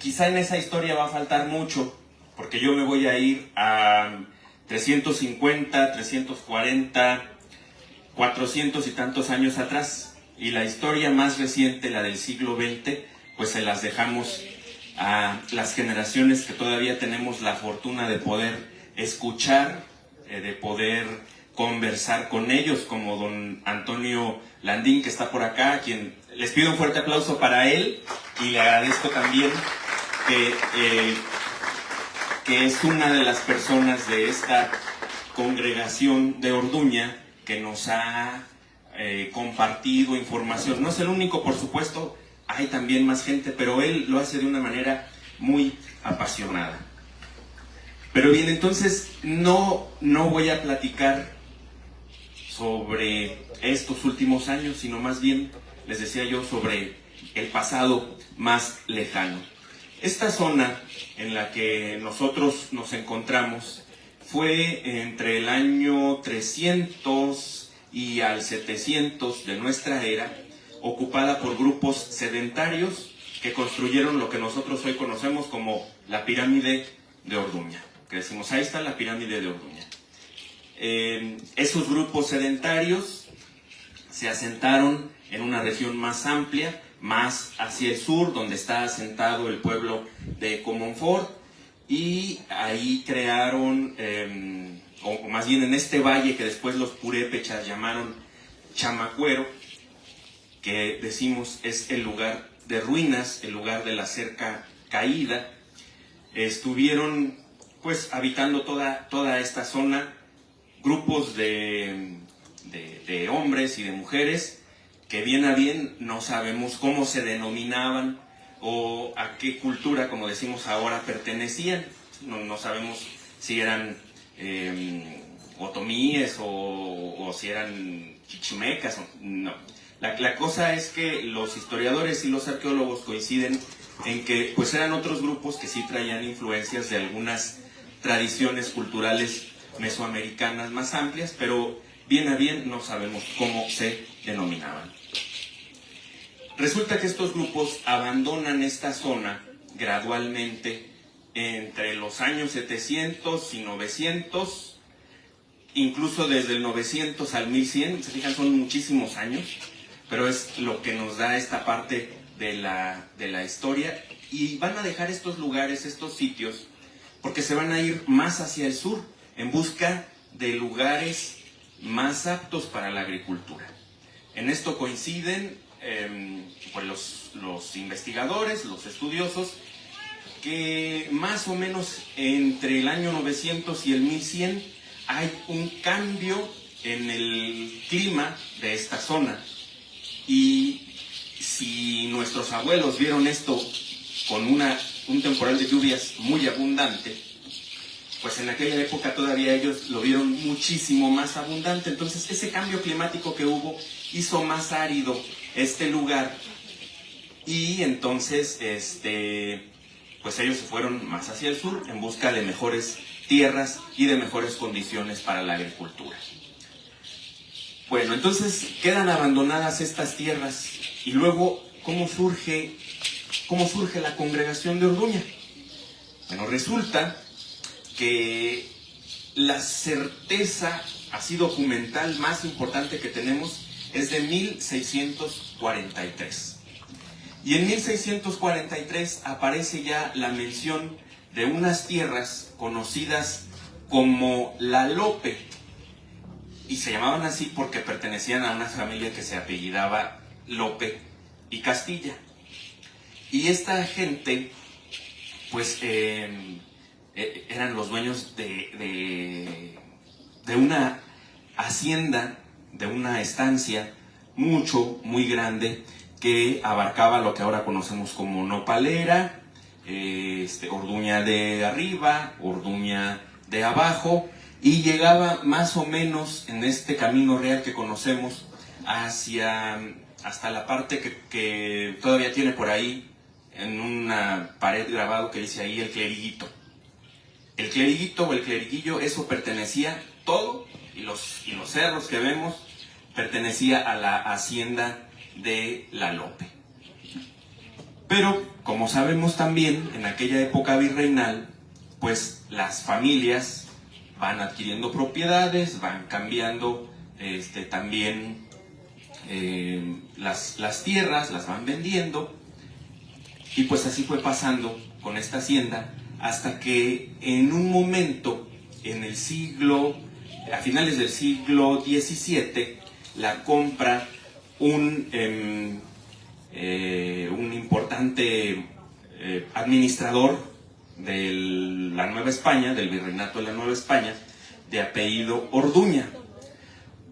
quizá en esa historia va a faltar mucho, porque yo me voy a ir a 350, 340, 400 y tantos años atrás, y la historia más reciente, la del siglo XX, pues se las dejamos a las generaciones que todavía tenemos la fortuna de poder escuchar, de poder conversar con ellos, como don Antonio Landín, que está por acá, a quien les pido un fuerte aplauso para él, y le agradezco también que es una de las personas de esta congregación de Orduña que nos ha compartido información. No es el único, por supuesto, hay también más gente, pero él lo hace de una manera muy apasionada. Pero bien, entonces no voy a platicar sobre estos últimos años, sino más bien, les decía yo, sobre el pasado más lejano. Esta zona en la que nosotros nos encontramos fue entre el año 300 y al 700 de nuestra era, ocupada por grupos sedentarios que construyeron lo que nosotros hoy conocemos como la pirámide de Orduña. Que decimos, ahí está la pirámide de Orduña. Esos grupos sedentarios se asentaron en una región más amplia, más hacia el sur, donde está asentado el pueblo de Comonfort, y ahí crearon, o más bien en este valle que después los purépechas llamaron Chamacuero, que decimos es el lugar de ruinas, el lugar de la cerca caída. Estuvieron pues habitando toda esta zona grupos de hombres y de mujeres que bien a bien no sabemos cómo se denominaban o a qué cultura, como decimos ahora, pertenecían. No sabemos si eran otomíes o si eran chichimecas. No. La cosa es que los historiadores y los arqueólogos coinciden en que pues eran otros grupos que sí traían influencias de algunas tradiciones culturales mesoamericanas más amplias, pero bien a bien no sabemos cómo se denominaban. Resulta que estos grupos abandonan esta zona gradualmente entre los años 700 y 900, incluso desde el 900 al 1100, se fijan, son muchísimos años, pero es lo que nos da esta parte de la historia, y van a dejar estos lugares, estos sitios, porque se van a ir más hacia el sur, en busca de lugares más aptos para la agricultura. En esto coinciden pues los investigadores, los estudiosos, que más o menos entre el año 900 y el 1100 hay un cambio en el clima de esta zona. Y si nuestros abuelos vieron esto con un temporal de lluvias muy abundante, pues en aquella época todavía ellos lo vieron muchísimo más abundante. Entonces ese cambio climático que hubo hizo más árido este lugar, y entonces pues ellos se fueron más hacia el sur en busca de mejores tierras y de mejores condiciones para la agricultura. Bueno, entonces quedan abandonadas estas tierras, y luego ¿cómo surge la congregación de Orduña? Bueno, resulta que la certeza así documental más importante que tenemos es de 1643. Y en 1643 aparece ya la mención de unas tierras conocidas como La Lope, y se llamaban así porque pertenecían a una familia que se apellidaba Lope y Castilla. Y esta gente, pues, eran los dueños de una hacienda, de una estancia muy grande, que abarcaba lo que ahora conocemos como Nopalera, Orduña de arriba, Orduña de abajo, y llegaba más o menos en este camino real que conocemos hasta la parte que todavía tiene por ahí en una pared grabado que dice ahí el cleriguito. El cleriguito o el cleriguillo, eso pertenecía todo, y los cerros que vemos, pertenecía a la hacienda de La Lope. Pero, como sabemos también, en aquella época virreinal, pues las familias van adquiriendo propiedades, van cambiando también las tierras, las van vendiendo, y pues así fue pasando con esta hacienda, hasta que en un momento, a finales del siglo XVII, la compra un importante administrador de la Nueva España, del Virreinato de la Nueva España, de apellido Orduña,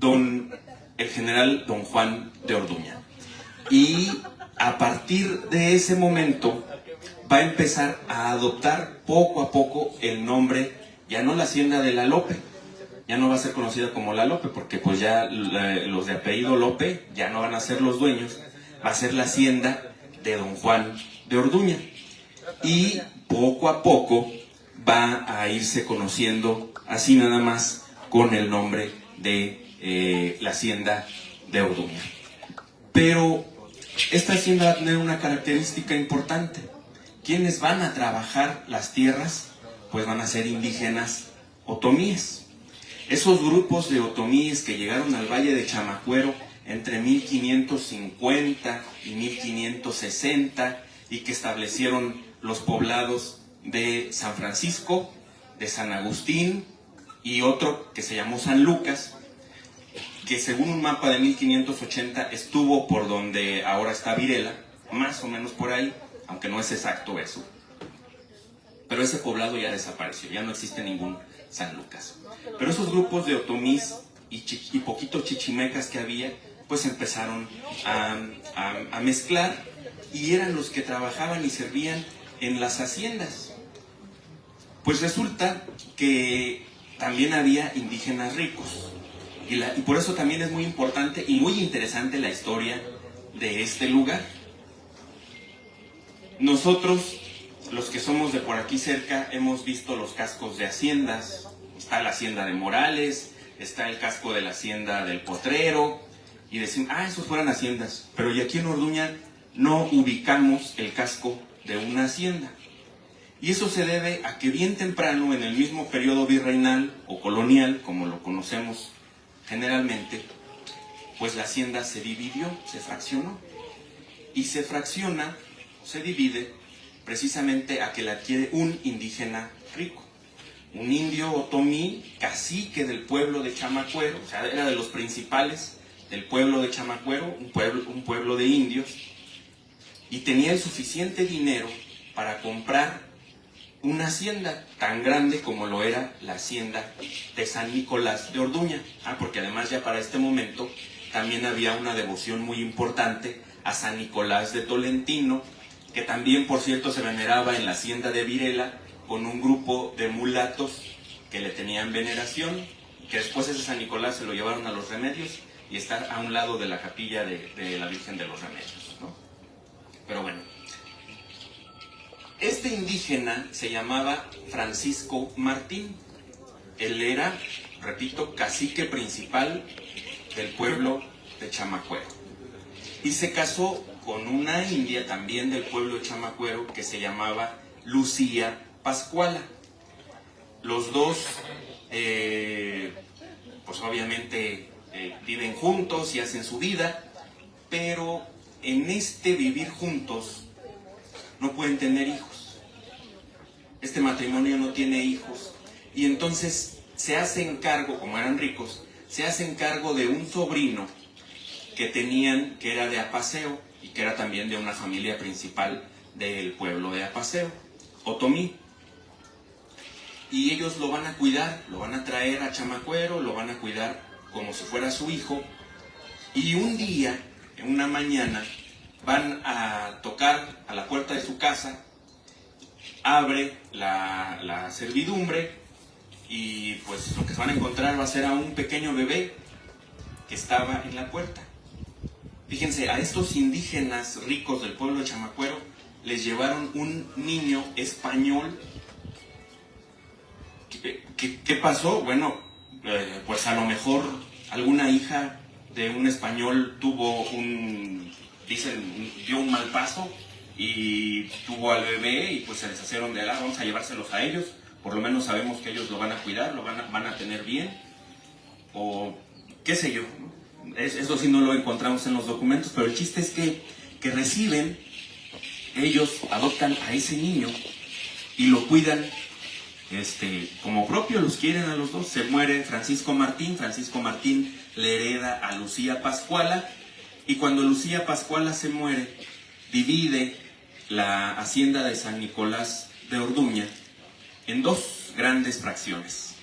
el general don Juan de Orduña. Y a partir de ese momento va a empezar a adoptar poco a poco el nombre, ya no la hacienda de la Lope, ya no va a ser conocida como la Lope, porque pues ya los de apellido Lope ya no van a ser los dueños, va a ser la hacienda de don Juan de Orduña. Y poco a poco va a irse conociendo así nada más con el nombre de la hacienda de Orduña. Pero esta hacienda va a tener una característica importante. ¿Quiénes van a trabajar las tierras? Pues van a ser indígenas otomíes. Esos grupos de otomíes que llegaron al Valle de Chamacuero entre 1550 y 1560 y que establecieron los poblados de San Francisco, de San Agustín y otro que se llamó San Lucas, que según un mapa de 1580 estuvo por donde ahora está Virela, más o menos por ahí, aunque no es exacto eso. Pero ese poblado ya desapareció, ya no existe ningún San Lucas. Pero esos grupos de otomís y poquitos chichimecas que había, pues empezaron a mezclar, y eran los que trabajaban y servían en las haciendas. Pues resulta que también había indígenas ricos, y por eso también es muy importante y muy interesante la historia de este lugar. Nosotros, los que somos de por aquí cerca, hemos visto los cascos de haciendas. Está la hacienda de Morales, está el casco de la hacienda del Potrero, y decimos, esos fueran haciendas. Pero y aquí en Orduña no ubicamos el casco de una hacienda. Y eso se debe a que bien temprano, en el mismo periodo virreinal o colonial, como lo conocemos generalmente, pues la hacienda se dividió, se fraccionó. Y se fracciona, se divide, precisamente a que la adquiere un indígena rico. Un indio otomí, cacique del pueblo de Chamacuero, o sea, era de los principales del pueblo de Chamacuero, un pueblo de indios, y tenía el suficiente dinero para comprar una hacienda tan grande como lo era la hacienda de San Nicolás de Orduña. Porque además ya para este momento también había una devoción muy importante a San Nicolás de Tolentino, que también, por cierto, se veneraba en la hacienda de Virela con un grupo de mulatos que le tenían veneración, que después ese San Nicolás se lo llevaron a los Remedios y está a un lado de la capilla de la Virgen de los Remedios, ¿no? Pero bueno, este indígena se llamaba Francisco Martín. Él era, repito, cacique principal del pueblo de Chamacuero. Y se casó con una india también del pueblo de Chamacuero que se llamaba Lucía Pascuala. Los dos, pues obviamente viven juntos y hacen su vida, pero en este vivir juntos no pueden tener hijos. Este matrimonio no tiene hijos, y entonces se hacen cargo, como eran ricos, se hacen cargo de un sobrino que tenían, que era de Apaseo, y que era también de una familia principal del pueblo de Apaseo, otomí. Y ellos lo van a cuidar, lo van a traer a Chamacuero, lo van a cuidar como si fuera su hijo. Y un día, en una mañana, van a tocar a la puerta de su casa, abre la servidumbre, y pues lo que se van a encontrar va a ser a un pequeño bebé que estaba en la puerta. Fíjense, a estos indígenas ricos del pueblo de Chamacuero les llevaron un niño español. ¿Qué pasó? Bueno, pues a lo mejor alguna hija de un español dio un mal paso y tuvo al bebé y pues se deshacieron de él, vamos a llevárselos a ellos, por lo menos sabemos que ellos lo van a cuidar, van a tener bien, o qué sé yo, ¿no? Eso sí no lo encontramos en los documentos, pero el chiste es que reciben, ellos adoptan a ese niño y lo cuidan como propio, los quieren a los dos. Se muere Francisco Martín le hereda a Lucía Pascuala, y cuando Lucía Pascuala se muere, divide la hacienda de San Nicolás de Orduña en dos grandes fracciones.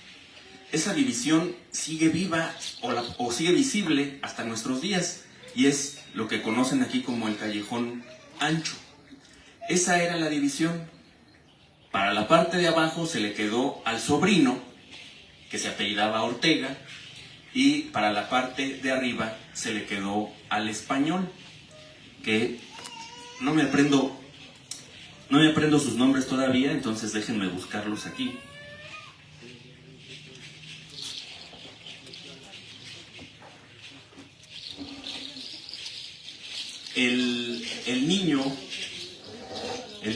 Esa división sigue viva o sigue visible hasta nuestros días, y es lo que conocen aquí como el Callejón Ancho. Esa era la división. Para la parte de abajo se le quedó al sobrino, que se apellidaba Ortega, y para la parte de arriba se le quedó al español, que no me aprendo sus nombres todavía, entonces déjenme buscarlos aquí. El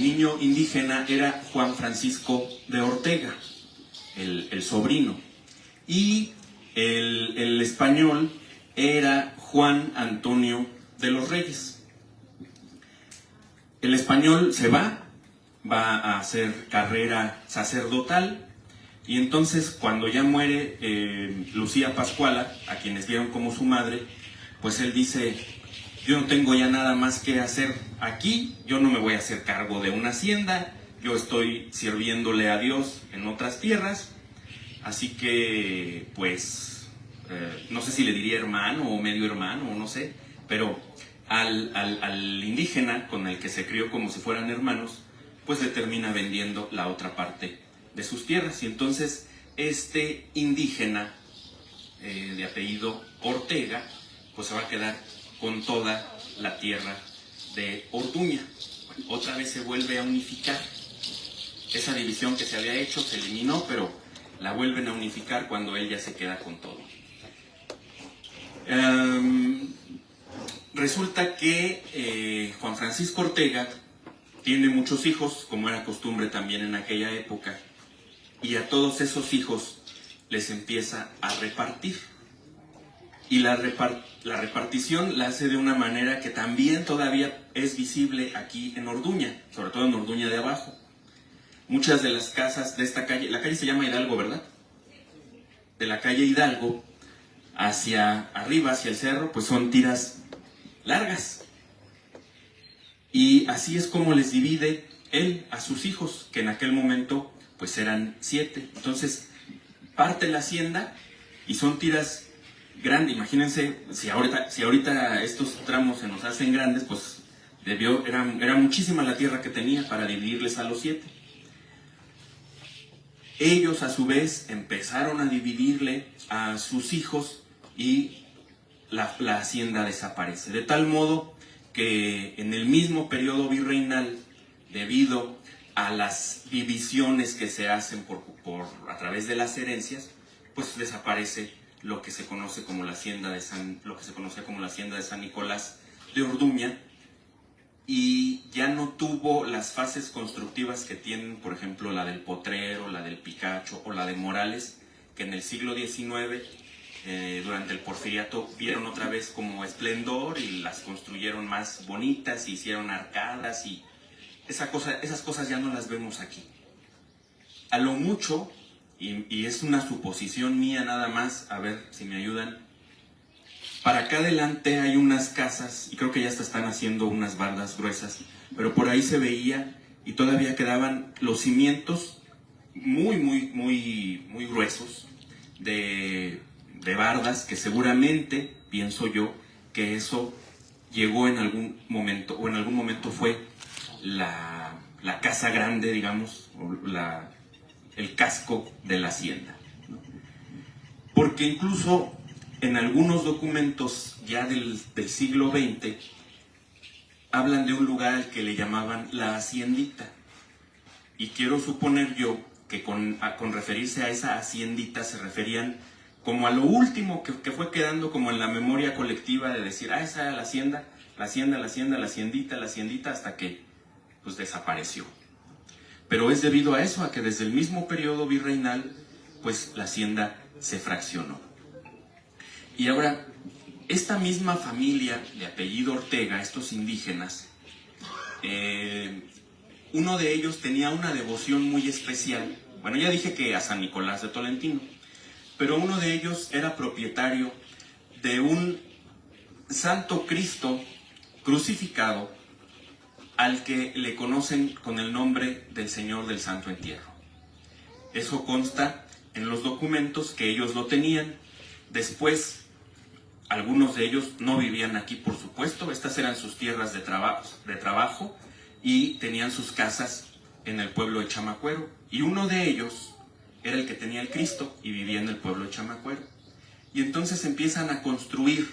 niño indígena era Juan Francisco de Ortega, el sobrino, y el español era Juan Antonio de los Reyes. El español se va a hacer carrera sacerdotal, y entonces cuando ya muere Lucía Pascuala, a quienes vieron como su madre, pues él dice: yo no tengo ya nada más que hacer aquí, yo no me voy a hacer cargo de una hacienda, yo estoy sirviéndole a Dios en otras tierras, así que pues no sé si le diría hermano o medio hermano o no sé, pero al indígena con el que se crió como si fueran hermanos, pues le termina vendiendo la otra parte de sus tierras, y entonces este indígena de apellido Ortega pues se va a quedar con toda la tierra de Orduña. Bueno, otra vez se vuelve a unificar. Esa división que se había hecho se eliminó, pero la vuelven a unificar cuando él ya se queda con todo. Resulta que Juan Francisco Ortega tiene muchos hijos, como era costumbre también en aquella época, y a todos esos hijos les empieza a repartir. Y la repartición la hace de una manera que también todavía es visible aquí en Orduña, sobre todo en Orduña de abajo. Muchas de las casas de esta calle, la calle se llama Hidalgo, ¿verdad? De la calle Hidalgo hacia arriba, hacia el cerro, pues son tiras largas. Y así es como les divide él a sus hijos, que en aquel momento pues eran 7. Entonces parte la hacienda y son tiras grande. Imagínense, si ahorita estos tramos se nos hacen grandes, pues era muchísima la tierra que tenía para dividirles a los 7. Ellos a su vez empezaron a dividirle a sus hijos y la hacienda desaparece. De tal modo que en el mismo periodo virreinal, debido a las divisiones que se hacen a través de las herencias, pues desaparece lo que se conoce como la hacienda de San Nicolás de Orduña, y ya no tuvo las fases constructivas que tienen, por ejemplo, la del Potrero, la del Picacho o la de Morales, que en el siglo XIX, durante el Porfiriato, vieron otra vez como esplendor y las construyeron más bonitas, y hicieron arcadas, y esas cosas ya no las vemos aquí. A lo mucho, y es una suposición mía nada más, a ver si me ayudan, para acá adelante hay unas casas, y creo que ya están haciendo unas bardas gruesas, pero por ahí se veía y todavía quedaban los cimientos muy gruesos de bardas, que seguramente, pienso yo, que eso llegó en algún momento, o en algún momento fue la casa grande, digamos, o el casco de la hacienda, ¿no? Porque incluso en algunos documentos ya del siglo XX hablan de un lugar al que le llamaban la haciendita, y quiero suponer yo que con referirse a esa haciendita se referían como a lo último que fue quedando como en la memoria colectiva, de decir, esa era la hacienda, la haciendita, hasta que pues desapareció. Pero es debido a eso, a que desde el mismo periodo virreinal, pues la hacienda se fraccionó. Y ahora, esta misma familia de apellido Ortega, estos indígenas, uno de ellos tenía una devoción muy especial. Bueno, ya dije que a San Nicolás de Tolentino, pero uno de ellos era propietario de un Santo Cristo crucificado al que le conocen con el nombre del Señor del Santo Entierro. Eso consta en los documentos que ellos lo tenían. Después, algunos de ellos no vivían aquí, por supuesto. Estas eran sus tierras de trabajo y tenían sus casas en el pueblo de Chamacuero. Y uno de ellos era el que tenía el Cristo y vivía en el pueblo de Chamacuero. Y entonces empiezan a construir,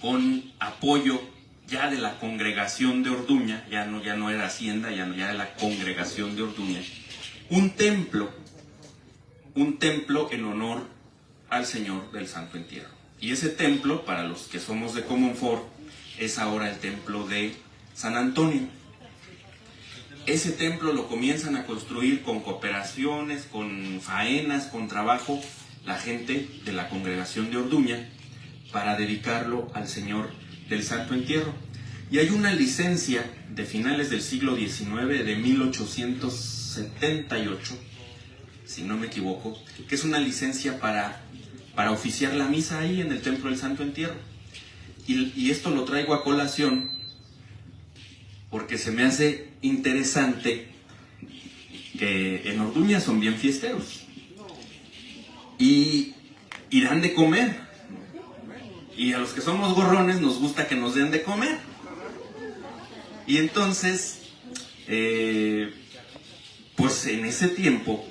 con apoyo ya de la congregación de Orduña, ya no era hacienda, ya de la congregación de Orduña, un templo en honor al Señor del Santo Entierro. Y ese templo, para los que somos de Comonfort, es ahora el templo de San Antonio. Ese templo lo comienzan a construir con cooperaciones, con faenas, con trabajo, la gente de la congregación de Orduña, para dedicarlo al Señor del Santo Entierro. Y hay una licencia de finales del siglo XIX, de 1878, si no me equivoco, que es una licencia para oficiar la misa ahí en el Templo del Santo Entierro. Y esto lo traigo a colación porque se me hace interesante que en Orduña son bien fiesteros y dan de comer. Y a los que somos gorrones nos gusta que nos den de comer. Y entonces, pues en ese tiempo,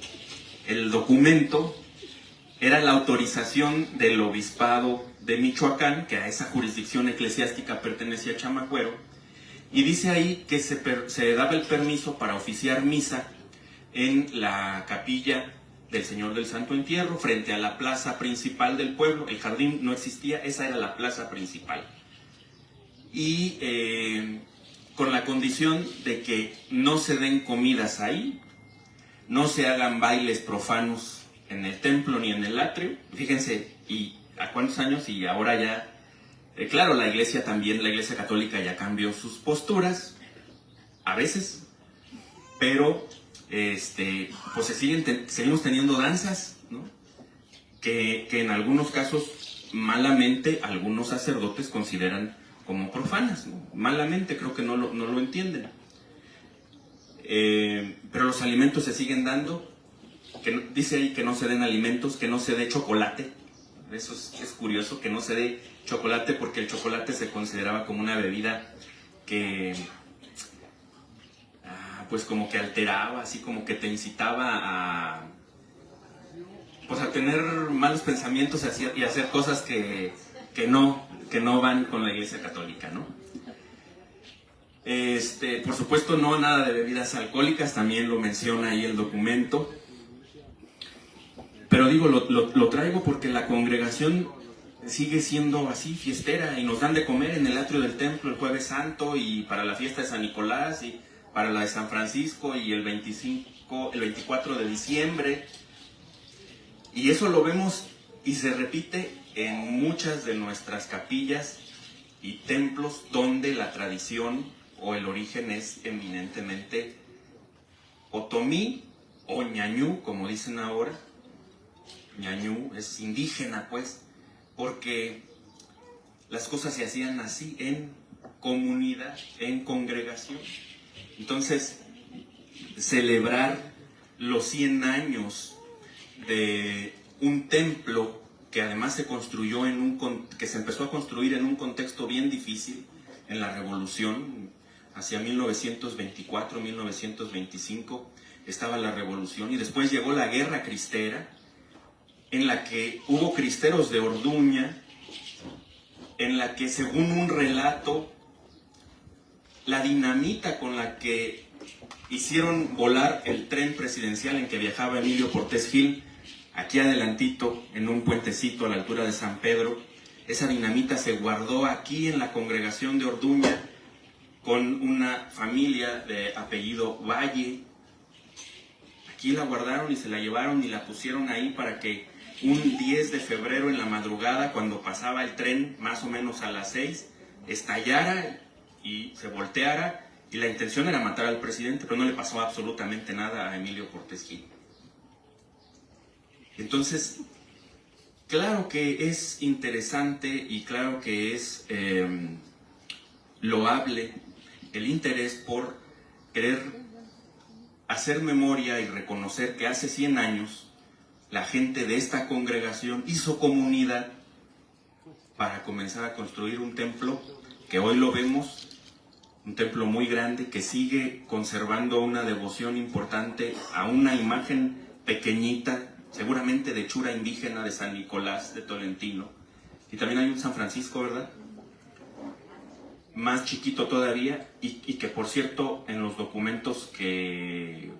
el documento era la autorización del obispado de Michoacán, que a esa jurisdicción eclesiástica pertenecía Chamacuero, y dice ahí que se daba el permiso para oficiar misa en la capilla del Señor del Santo Entierro, frente a la plaza principal del pueblo. El jardín no existía, esa era la plaza principal. Y con la condición de que no se den comidas ahí, no se hagan bailes profanos en el templo ni en el atrio. Fíjense, ¿y a cuántos años? Y ahora ya, claro, la iglesia católica ya cambió sus posturas, a veces, pero pues seguimos teniendo danzas, ¿no? Que en algunos casos, malamente, algunos sacerdotes consideran como profanas, ¿no? Malamente, creo que no lo entienden. Pero los alimentos se siguen dando. Dice ahí que no se den alimentos, que no se dé chocolate. Eso es curioso, que no se dé chocolate, porque el chocolate se consideraba como una bebida que pues como que alteraba, así como que te incitaba a tener malos pensamientos y hacer cosas que no van con la Iglesia Católica, ¿no? Por supuesto, no nada de bebidas alcohólicas, también lo menciona ahí el documento. Pero digo, lo traigo porque la congregación sigue siendo así, fiestera, y nos dan de comer en el atrio del templo el Jueves Santo, y para la fiesta de San Nicolás, y para la de San Francisco, y el 24 de diciembre. Y eso lo vemos y se repite en muchas de nuestras capillas y templos donde la tradición o el origen es eminentemente otomí o ñañú, como dicen ahora. Ñañú es indígena, pues, porque las cosas se hacían así, en comunidad, en congregación. Entonces, celebrar los 100 años de un templo que además se construyó que se empezó a construir en un contexto bien difícil, en la Revolución, hacia 1924, 1925, estaba la Revolución, y después llegó la Guerra Cristera, en la que hubo cristeros de Orduña, en la que, según un relato, la dinamita con la que hicieron volar el tren presidencial en que viajaba Emilio Portes Gil, aquí adelantito, en un puentecito a la altura de San Pedro, esa dinamita se guardó aquí en la congregación de Orduña con una familia de apellido Valle. Aquí la guardaron y se la llevaron y la pusieron ahí para que un 10 de febrero en la madrugada, cuando pasaba el tren más o menos a las 6, estallara y se volteara, y la intención era matar al presidente, pero no le pasó absolutamente nada a Emilio Portes Gil. Entonces, claro que es interesante y claro que es loable el interés por querer hacer memoria y reconocer que hace 100 años la gente de esta congregación hizo comunidad para comenzar a construir un templo que hoy lo vemos, un templo muy grande que sigue conservando una devoción importante a una imagen pequeñita, seguramente de hechura indígena de San Nicolás de Tolentino. Y también hay un San Francisco, ¿verdad? Más chiquito todavía, y que por cierto en los documentos que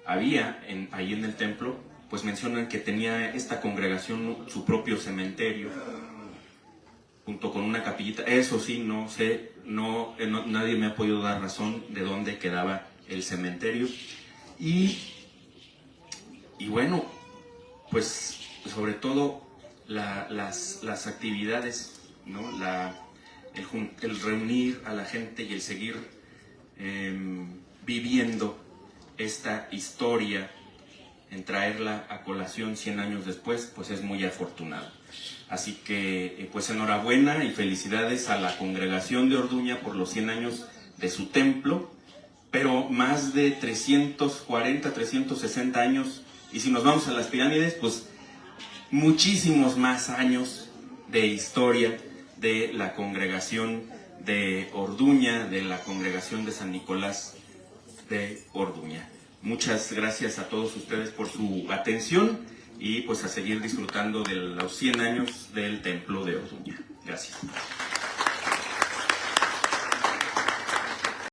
había ahí en el templo, pues mencionan que tenía esta congregación su propio cementerio, junto con una capillita. Eso sí, no sé, nadie me ha podido dar razón de dónde quedaba el cementerio. Y bueno, pues sobre todo las actividades, ¿no? El reunir a la gente y el seguir viviendo esta historia, en traerla a colación 100 años después, pues es muy afortunado. Así que pues enhorabuena y felicidades a la congregación de Orduña por los 100 años de su templo, pero más de 340, 360 años, y si nos vamos a las pirámides, pues muchísimos más años de historia de la congregación de Orduña, de la congregación de San Nicolás de Orduña. Muchas gracias a todos ustedes por su atención y pues a seguir disfrutando de los 100 años del templo de Orduña. Gracias.